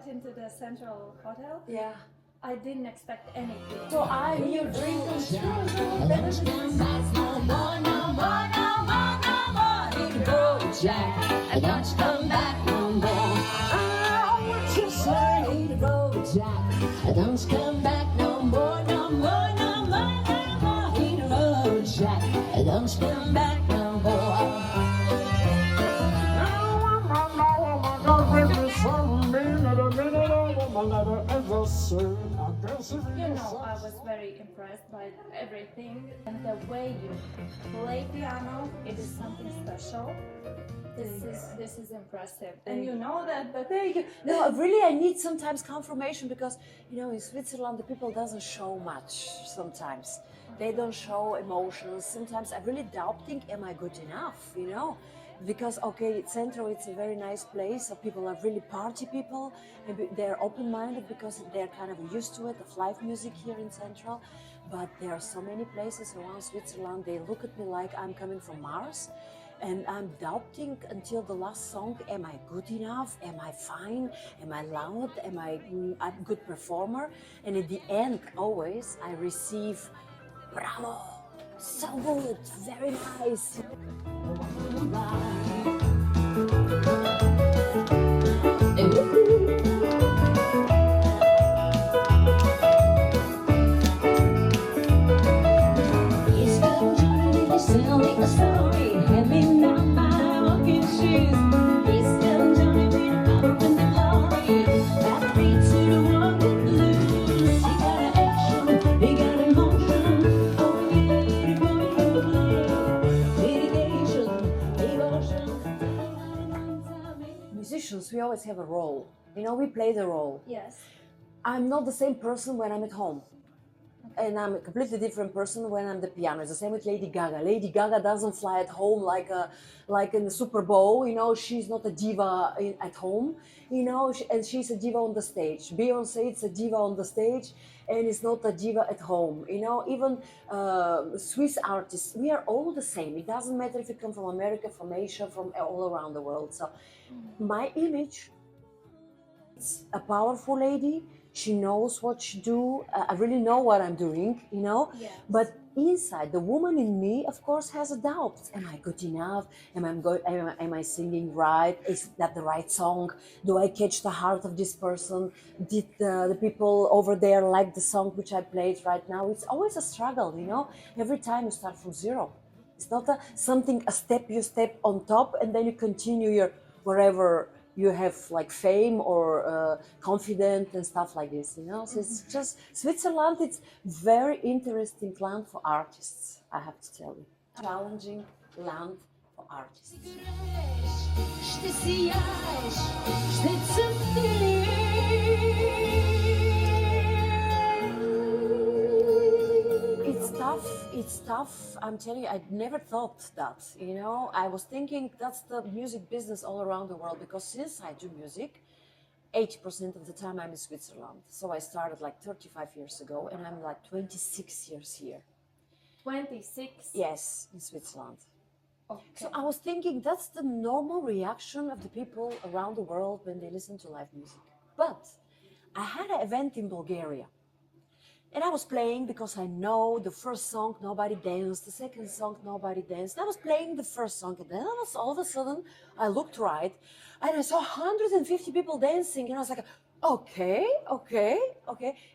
went into the Central Hotel. Yeah. I didn't expect anything. So I'm here drinking. Jack, I don't come back no more. Oh, what you say, road Jack? I don't come back no more, no more, no more, no more. Hit the road, Jack. I don't come back no more. You know, I was very impressed by everything, and the way you play piano, it is something special. This is impressive, and you know that. But Thank you. No, really, I need sometimes confirmation because in Switzerland the people doesn't show much. Sometimes they don't show emotions. Sometimes I'm really doubting, am I good enough? Because Central, it's a very nice place. So people are really party people, and they're open-minded because they're kind of used to it of live music here in Central. But there are so many places around Switzerland. They look at me like I'm coming from Mars. And I'm doubting until the last song, am I good enough? Am I fine? Am I loud? Am I a good performer? And at the end, always, I receive, bravo, so good, very nice. Musicians, we always have a role. We play the role. yes, I'm not the same person when I'm at home. And I'm a completely different person when I'm the piano. It's the same with Lady Gaga. Lady Gaga doesn't fly at home like in the Super Bowl. She's not a diva at home. And she's a diva on the stage. Beyonce, it's a diva on the stage, and it's not a diva at home. Even Swiss artists, we are all the same. It doesn't matter if you come from America, from Asia, from all around the world. So my image, it's a powerful lady. She knows what she do. I really know what I'm doing, Yes. But inside, the woman in me, of course, has a doubt. Am I good enough? Am I singing right? Is that the right song? Do I catch the heart of this person? Did the people over there like the song which I played right now? It's always a struggle, Every time you start from zero. It's not a step you step on top and then you continue your wherever you have like fame or confidence and stuff like this, So it's just Switzerland. It's very interesting land for artists. I have to tell you, challenging land for artists. It's tough. I'm telling you, I never thought that, I was thinking that's the music business all around the world because since I do music, 80% of the time I'm in Switzerland. So I started like 35 years ago and I'm like 26 years here. 26? Yes, in Switzerland. Okay. So I was thinking that's the normal reaction of the people around the world when they listen to live music. But I had an event in Bulgaria. And I was playing because I know the first song, nobody danced. The second song, nobody danced. I was playing the first song, and then all of a sudden, I looked right, and I saw 150 people dancing, and I was like, okay.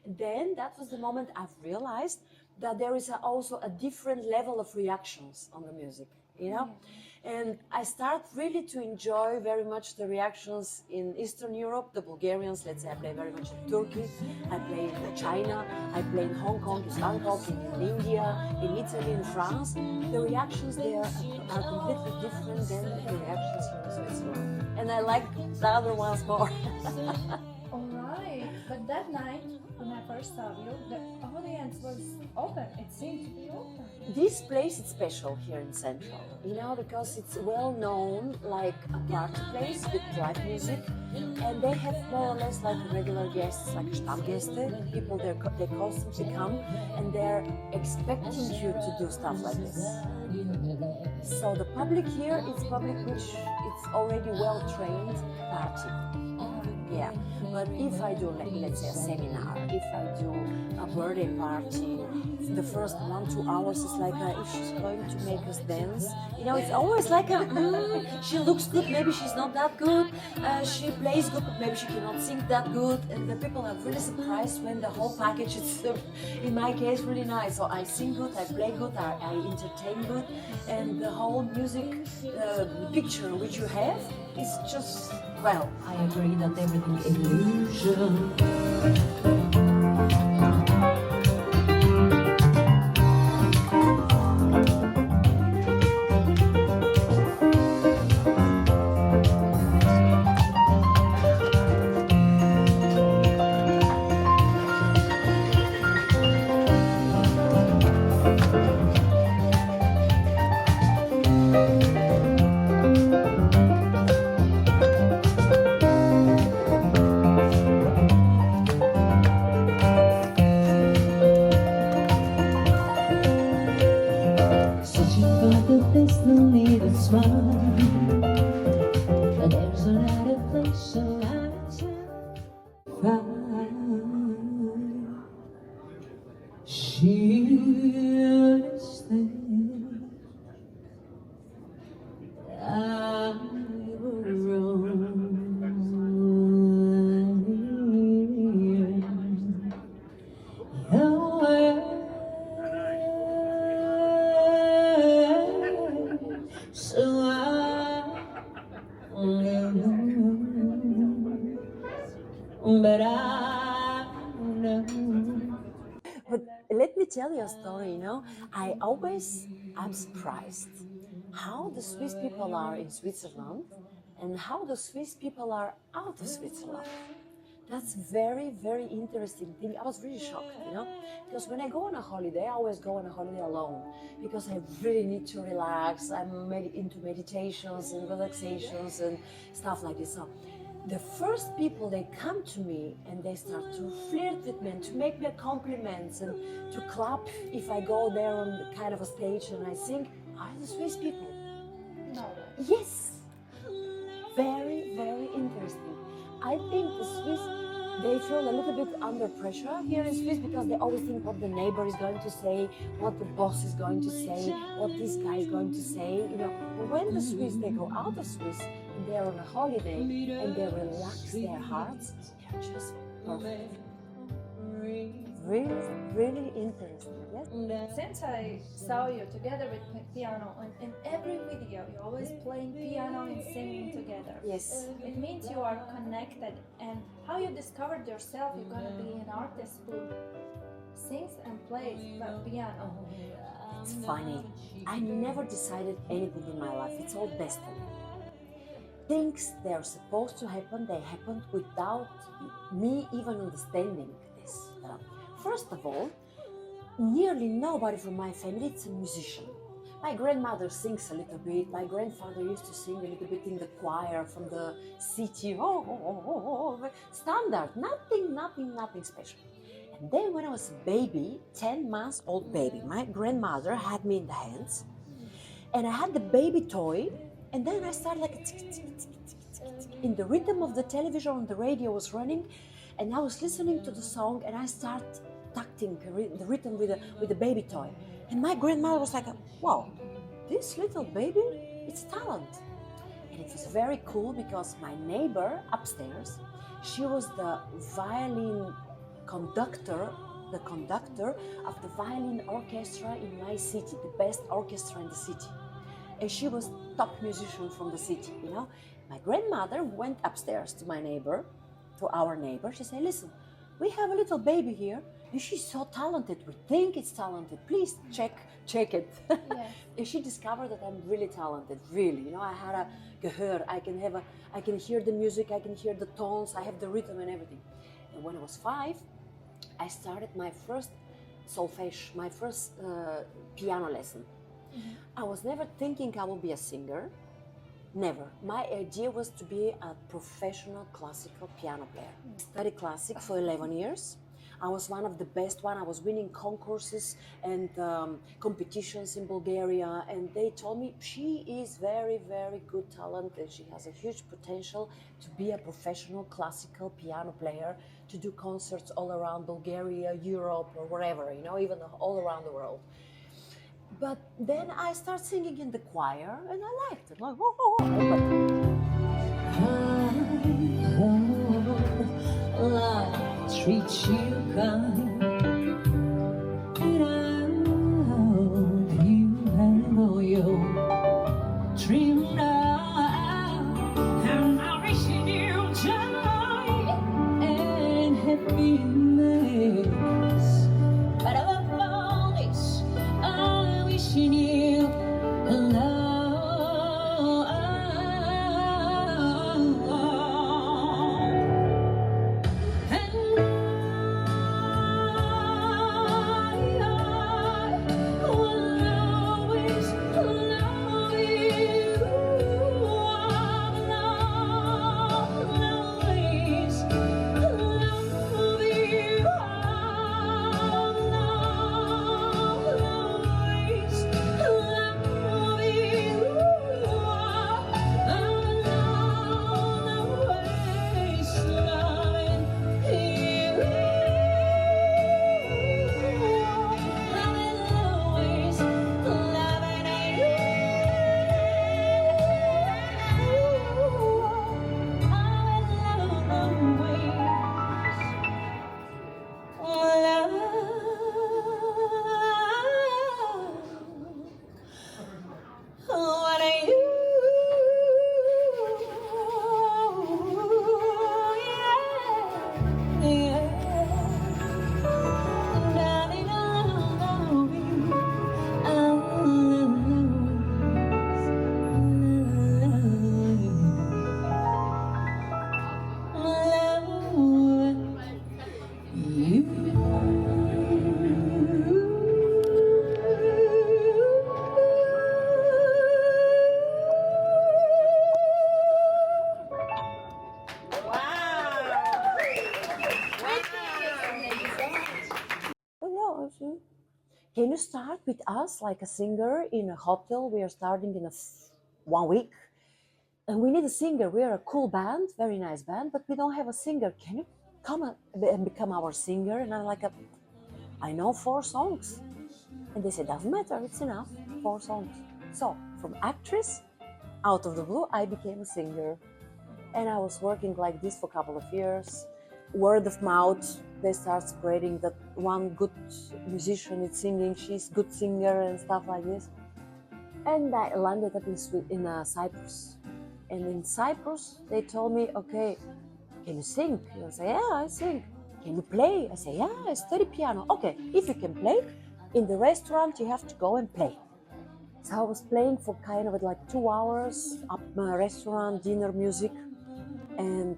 And then that was the moment I've realized that there is also a different level of reactions on the music, And I start really to enjoy very much the reactions in Eastern Europe, the Bulgarians. Let's say I play very much in Turkey, I play in China, I play in Hong Kong, in Bangkok, in India, in Italy, in France. The reactions there are completely different than the reactions here in Switzerland. And I like the other ones more. All right, but that night when I first saw you, the audience was open. It seemed to be open. This place is special here in Central, because it's well known like a party place with live music, and they have more or less like regular guests, like Stammgäste, people they constantly come, and they're expecting you to do stuff like this. So the public here is public which it's already well trained party. Yeah, But if I do, let's say, a seminar, if I do a birthday party, the first 1-2 hours is like, if she's going to make us dance, you know, it's always like, she looks good, maybe she's not that good, she plays good, but maybe she cannot sing that good, and the people are really surprised when the whole package is, in my case, really nice. So I sing good, I play good, I entertain good, and the whole music picture which you have is just, well, I agree that everything is illusion. But let me tell you a story, you know, I'm surprised how the Swiss people are in Switzerland and how the Swiss people are out of Switzerland. That's very, very interesting thing. I was really shocked, you know, because when I go on a holiday, I always go on a holiday alone because I really need to relax. I'm into meditations and relaxations and stuff like this. So the first people, they come to me and they start to flirt with me and to make me compliments and to clap if I go there on the kind of a stage and I sing, are the Swiss people. No. Yes. Very, very interesting. I think the Swiss, they feel a little bit under pressure here in Swiss because they always think what the neighbor is going to say, what the boss is going to say, what this guy is going to say. You know, when the Swiss, they go out of Swiss and they're on a holiday and they relax their hearts, they're just perfect. Really, really interesting. Yes? Since I saw you together with piano, and in every video you're always playing piano and singing together. Yes. It means you are connected, and how you discovered yourself, you're gonna be an artist who sings and plays the piano. It's funny. I never decided anything in my life. It's all destiny. Things that are supposed to happen, they happened without me even understanding this. First of all, nearly nobody from my family is a musician. My grandmother sings a little bit. My grandfather used to sing a little bit in the choir from the city. Standard, nothing special. And then when I was a baby, 10 months old baby, my grandmother had me in the hands and I had the baby toy and then I started like in the rhythm of the television on the radio was running and I was listening to the song and I started tacting the rhythm with the baby toy. And my grandmother was like, wow, this little baby, it's talent. And it was very cool because my neighbor upstairs, she was the violin conductor, the conductor of the violin orchestra in my city, the best orchestra in the city. And she was top musician from the city, you know. My grandmother went upstairs to my neighbor, to our neighbor. She said, listen, we have a little baby here and she's so talented. We think it's talented. Please check it. Yes. And she discovered that I'm really talented, really. You know, I had a gehör. I can hear the music, I can hear the tones, I have the rhythm and everything. And when I was 5, I started my first solfège, my first piano lesson. Mm-hmm. I was never thinking I will be a singer. Never. My idea was to be a professional classical piano player. I studied classic for 11 years. I was one of the best one. I was winning concourses and competitions in Bulgaria, and they told me she is very, very good talent and she has a huge potential to be a professional classical piano player, to do concerts all around Bulgaria, Europe, or wherever, you know, even all around the world. But then I start singing in the choir, and I liked it. Like, oh, oh, oh. Life treats you kind, and I hope you have all your dreamed out. I'm wishing you joy and happiness. But above all this, I'm wishing you love. Can you start with us like a singer in a hotel? We are starting in 1 week, and we need a singer. We are a cool band, very nice band, but we don't have a singer. Can you come and become our singer? And I'm like, I know 4 songs. And they said, doesn't matter, it's enough, 4 songs. So from actress, out of the blue, I became a singer. And I was working like this for a couple of years. Word of mouth, they start spreading that one good musician is singing, she's a good singer and stuff like this. And I landed up in Cyprus. And in Cyprus, they told me, okay, can you sing? And I say, yeah, I sing. Can you play? I say, yeah, I study piano. Okay, if you can play, in the restaurant, you have to go and play. So I was playing for kind of like 2 hours, up my restaurant, dinner, music. And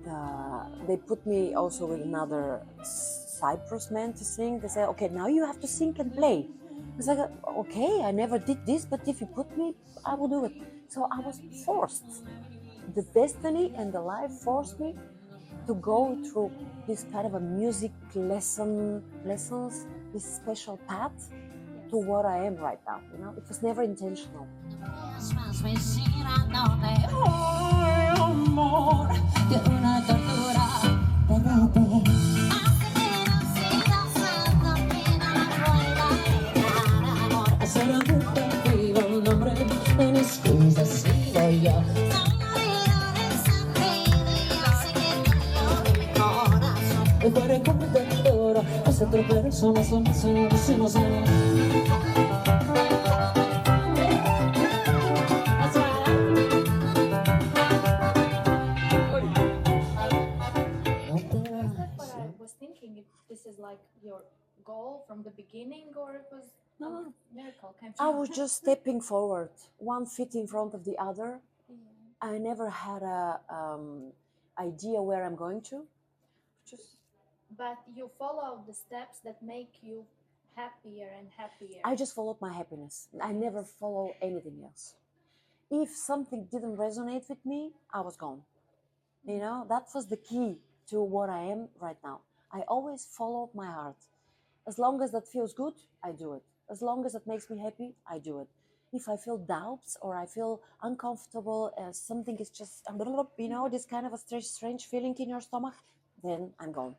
they put me also with another Cyprus man to sing. They said, okay, now you have to sing and play. I was like, okay, I never did this, but if you put me, I will do it. So I was forced. The destiny and the life forced me to go through this kind of a music lessons, this special path to what I am right now. You know, it was never intentional. This is like your goal from the beginning, or it was No, miracle? I was just stepping forward, one feet in front of the other. I never had a idea where I'm going to. But you follow the steps that make you happier and happier. I just followed my happiness. I never follow anything else. If something didn't resonate with me, I was gone. You know, that was the key to what I am right now. I always followed my heart. As long as that feels good, I do it. As long as it makes me happy, I do it. If I feel doubts or I feel uncomfortable, something is just, this kind of a strange feeling in your stomach, then I'm gone.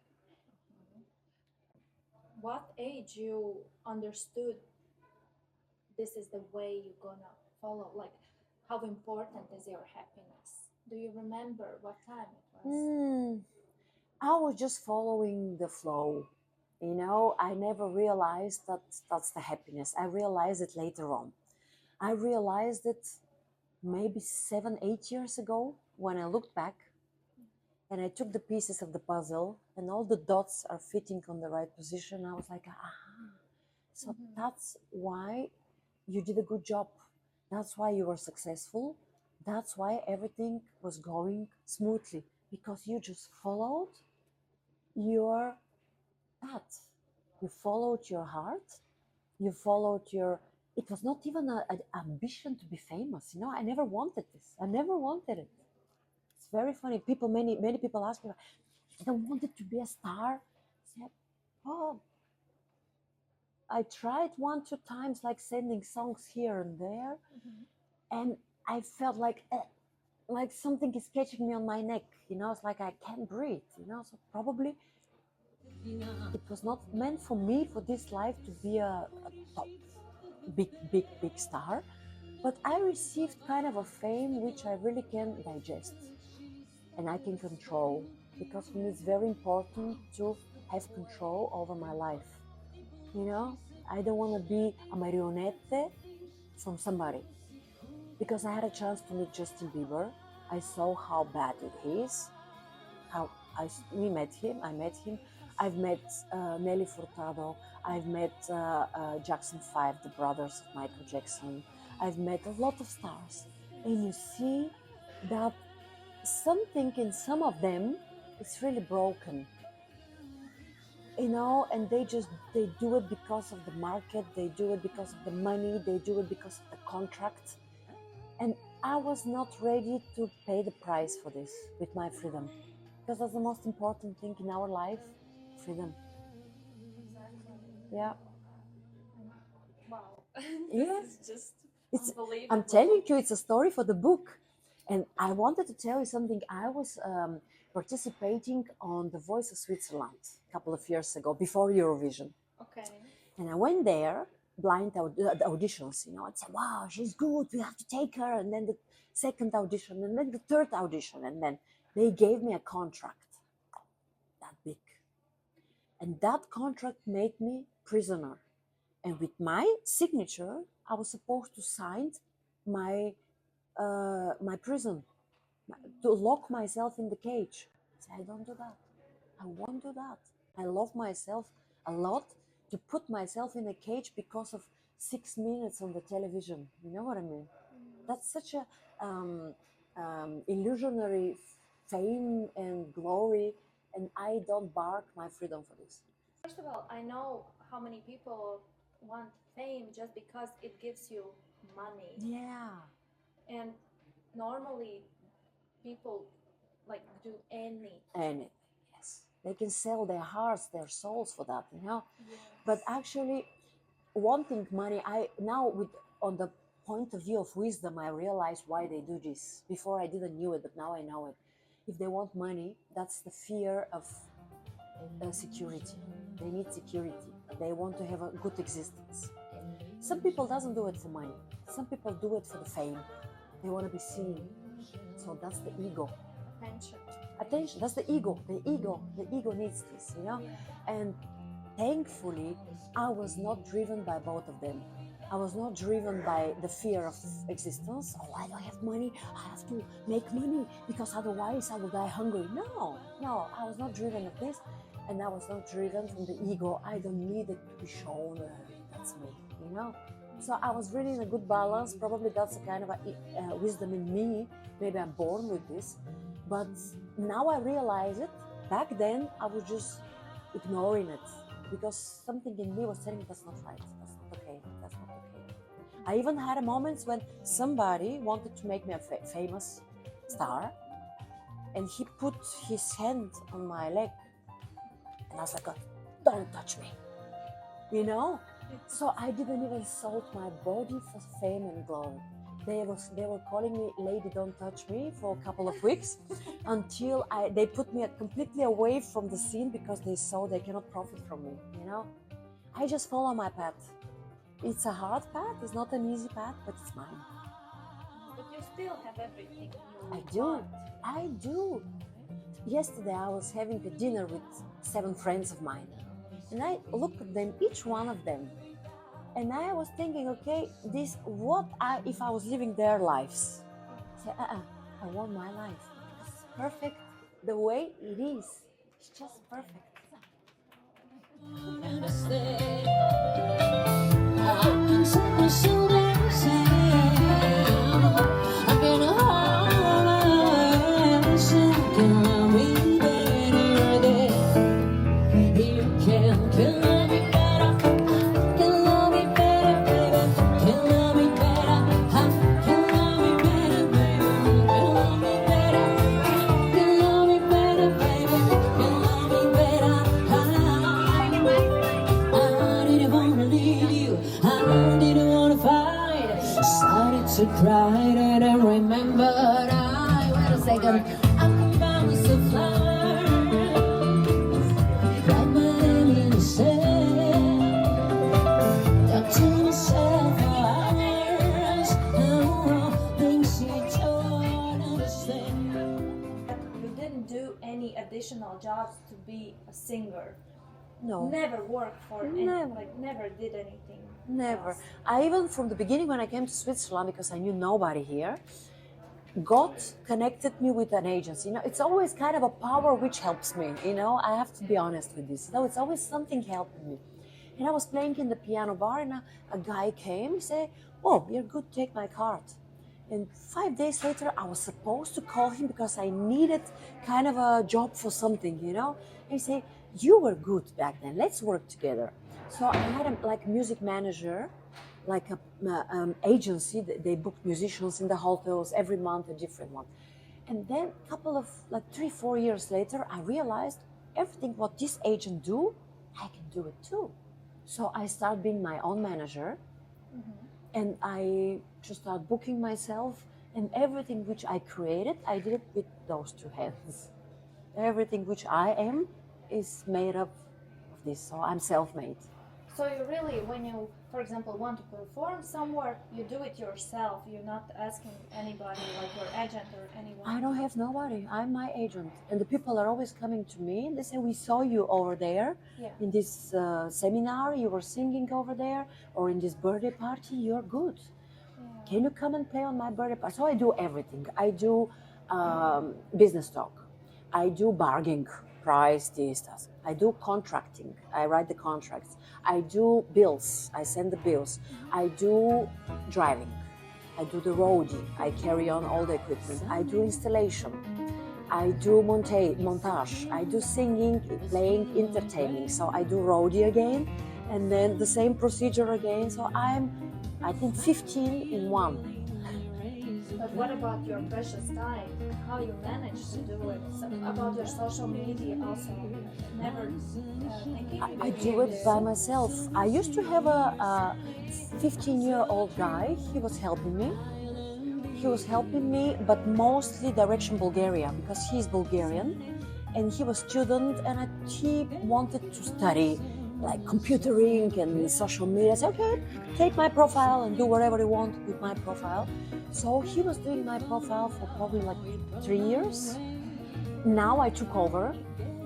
What age you understood this is the way you're gonna follow? Like, how important is your happiness? Do you remember what time it was? I was just following the flow. I never realized that that's the happiness. I realized it later on. I realized it maybe 7, 8 years ago when I looked back and I took the pieces of the puzzle and all the dots are fitting on the right position. I was like, so that's why you did a good job. That's why you were successful. That's why everything was going smoothly, because you just followed your path. You followed your heart. You followed your. It was not even an ambition to be famous. I never wanted this. I never wanted it. It's very funny. Many people ask me, I don't want it to be a star. I said, oh, I tried 1, 2 times, like sending songs here and there, and I felt like something is catching me on my neck. It's like I can't breathe. So probably it was not meant for me for this life to be a top, big star. But I received kind of a fame which I really can digest and I can control, because for me it's very important to have control over my life. I don't want to be a marionette from somebody, because I had a chance to meet Justin Bieber. I saw how bad it is. I met him. I've met Nelly Furtado. I've met Jackson 5, the brothers of Michael Jackson. I've met a lot of stars. And you see that something in some of them is really broken. And they do it because of the market. They do it because of the money. They do it because of the contract. And I was not ready to pay the price for this with my freedom. Because that's the most important thing in our life, freedom. Exactly. Yeah. Wow. Yeah. This is just unbelievable. I'm telling you, it's a story for the book. And I wanted to tell you something. I was participating on The Voice of Switzerland a couple of years ago, before Eurovision. Okay. And I went there, blind the auditions, and said, wow, she's good, we have to take her. And then the second audition, and then the third audition. And then they gave me a contract that big. And that contract made me prisoner. And with my signature, I was supposed to sign my prison, to lock myself in the cage. I said, I don't do that. I won't do that. I love myself a lot to put myself in a cage because of 6 minutes on the television. You know what I mean? That's such a illusionary fame and glory, and I don't bark my freedom for this. First of all, I know how many people want fame just because it gives you money. Yeah. And normally people like do anything. Anything, yes. They can sell their hearts, their souls for that, Yes. But actually, wanting money, on the point of view of wisdom, I realized why they do this. Before I didn't knew it, but now I know it. If they want money, that's the fear of security. They need security. They want to have a good existence. Some people doesn't do it for money. Some people do it for the fame. They want to be seen. So that's the ego. Attention. That's the ego. The ego needs this, And thankfully, I was not driven by both of them. I was not driven by the fear of existence. Oh, I don't have money. I have to make money because otherwise I will die hungry. No, I was not driven of this. And I was not driven from the ego. I don't need it to be shown. That's me, So I was really in a good balance. Probably that's a kind of a wisdom in me. Maybe I'm born with this. But now I realize it. Back then, I was just ignoring it because something in me was telling me that's not right. That's not okay. That's not okay. I even had moments when somebody wanted to make me a famous star, and he put his hand on my leg. And I was like, don't touch me, you know? So I didn't even sold my body for fame and glory. They were calling me Lady Don't Touch Me for a couple of weeks until they put me completely away from the scene because they saw they cannot profit from me, you know? I just follow my path. It's a hard path, it's not an easy path, but it's mine. But you still have everything you I do, want. I do. Yesterday I was having a dinner with 7 friends of mine, and I looked at them, each one of them, and I was thinking, okay, if I was living their lives? I say, I want my life. It's perfect the way it is. It's just perfect. To cry and I remembered wait a second, I found some flowers, write my name in the sand, talk to myself for hours, things you don't understand. You didn't do any additional jobs to be a singer. No. Never worked for Never. never did anything. Never. else. I even from the beginning when I came to Switzerland, because I knew nobody here, God connected me with an agency. You know, it's always kind of a power which helps me. You know, I have to be honest with this. You know, it's always something helping me. And I was playing in the piano bar, and a guy came and said, "Oh, you're good. Take my card." And 5 days later, I was supposed to call him because I needed kind of a job for something. You know, and he said, "You were good back then. Let's work together." So I had a music manager, like a agency. They booked musicians in the hotels every month, a different one. And then a couple of 3-4 years later, I realized everything what this agent do, I can do it too. So I started being my own manager, and I just started booking myself, and everything which I created, I did it with those 2 hands. Everything which I am is made up of this, so I'm self-made. So you really, when you, for example, want to perform somewhere, you do it yourself. You're not asking anybody, like your agent or anyone. I don't have nobody. I'm my agent. And the people are always coming to me and they say, "We saw you over there in this seminar, you were singing over there, or in this birthday party, you're good. Can you come and play on my birthday party?" So I do everything. I do business talk. I do bargaining, price, this, that. I do contracting. I write the contracts. I do bills. I send the bills. I do driving. I do the roadie. I carry on all the equipment. I do installation. I do montage. I do singing, playing, entertaining. So I do roadie again, and then the same procedure again. So I think 15 in one. But what about your precious time? How you manage to do it? So, about your social media also? Never thinking? I do it by myself. I used to have a 15-year-old guy. He was helping me, but mostly direction Bulgaria, because he's Bulgarian and he was student, and he wanted to study like computering and social media. I said, okay, take my profile and do whatever you want with my profile. So he was doing my profile for probably like 3 years. Now I took over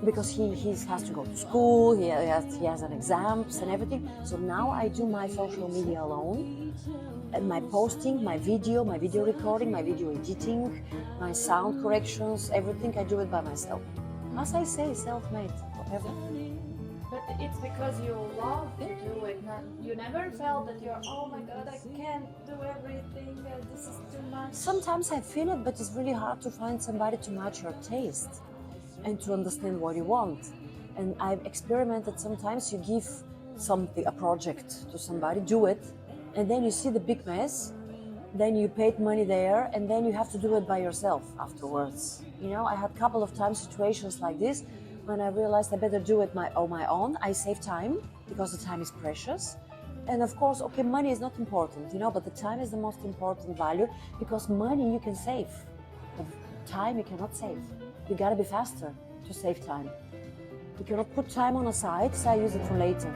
because he has to go to school, he has an exams and everything. So now I do my social media alone, and my posting, my video recording, my video editing, my sound corrections, everything I do it by myself. As I say, self-made forever. But it's because you love to do it. You never felt that you're, oh my God, I can't do everything, this is too much. Sometimes I feel it, but it's really hard to find somebody to match your taste and to understand what you want. And I've experimented, sometimes you give something, a project to somebody, do it, and then you see the big mess, then you paid money there, and then you have to do it by yourself afterwards. You know, I had a couple of times situations like this when I realized I better do it on my own. I save time because the time is precious. And of course, okay, money is not important, you know, but the time is the most important value because money you can save. But time you cannot save. You gotta be faster to save time. You cannot put time on a side, so I use it for later.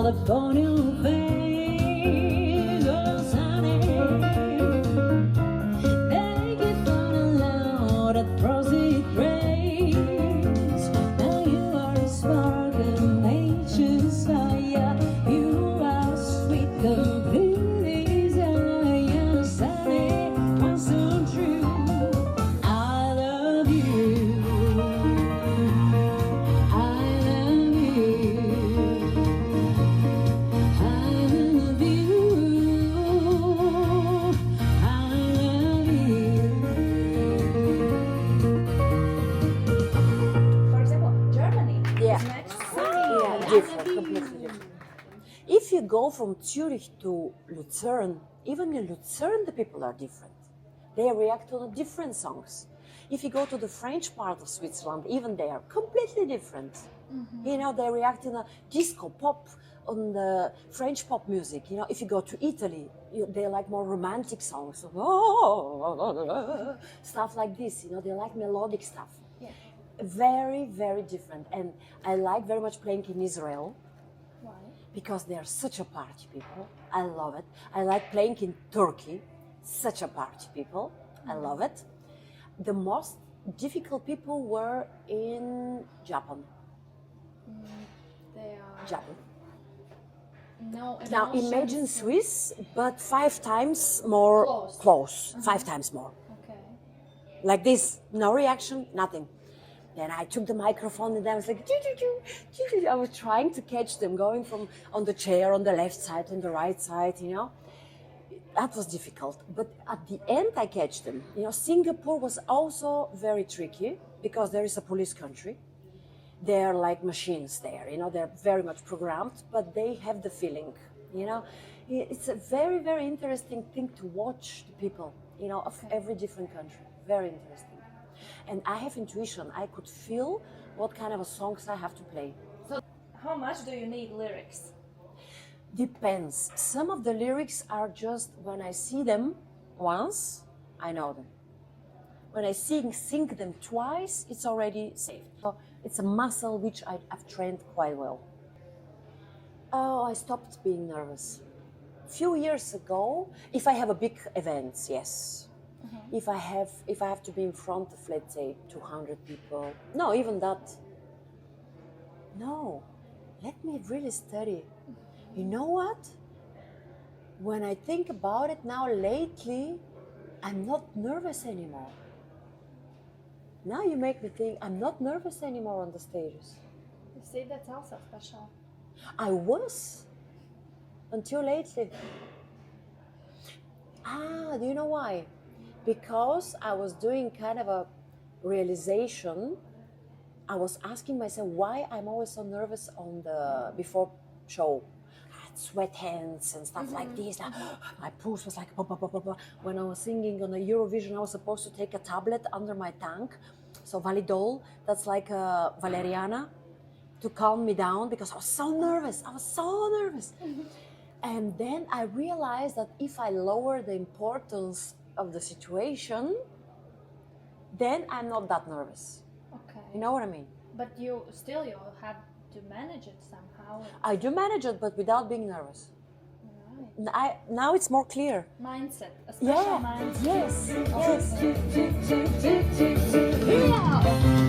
Upon your face, oh sunny. Thank you for the love that proceeds grace. Now you are a spark of nature's fire. You are sweet, complete desire. Sunny, one so true. I love you. I love you. Completely different. If you go from Zurich to Lucerne, even in Lucerne the people are different. They react to the different songs. If you go to the French part of Switzerland, even they are completely different. You know, they react in a disco pop, on the French pop music. You know, if you go to Italy, they like more romantic songs, stuff like this. You know, they like melodic stuff. Yeah. Very, very different. And I like very much playing in Israel. Why? Because they are such a party people. I love it. I like playing in Turkey. Such a party people. I love it. The most difficult people were in Japan. They are... Japan. No Now emotions. imagine Swiss, but 5 times more close. 5 times more. Okay. Like this, no reaction, nothing. Then I took the microphone and I was like, I was trying to catch them, going from on the chair, on the left side, on the right side, you know. That was difficult. But at the end, I catch them. You know, Singapore was also very tricky because there is a police country. They're like machines there, you know, they're very much programmed, but they have the feeling, you know. It's a very, very interesting thing to watch the people, you know, of every different country. Very interesting. And I have intuition. I could feel what kind of songs I have to play. So how much do you need lyrics? Depends. Some of the lyrics are just when I see them once, I know them. When I sing them twice, it's already saved. So it's a muscle which I've trained quite well. Oh, I stopped being nervous. A few years ago, if I have a big event, yes. If I have to be in front of, let's say, 200 people, no, even that. No, let me really study. You know what? When I think about it now, lately, I'm not nervous anymore. Now you make me think I'm not nervous anymore on the stages. You see, that's also special. I was until lately. Do you know why? Because I was doing kind of a realization. I was asking myself why I'm always so nervous on the before show. I had sweat hands and stuff like this. My pulse was like blah, blah, blah, blah, blah. When I was singing on the Eurovision, I was supposed to take a tablet under my tongue. So Validol, that's like a Valeriana, to calm me down because I was so nervous. And then I realized that if I lower the importance of the situation, then I'm not that nervous. Okay. You know what I mean? But you have to manage it somehow. I do manage it, but without being nervous. Right. Now it's more clear. Mindset, a special mindset. Yes. Yeah.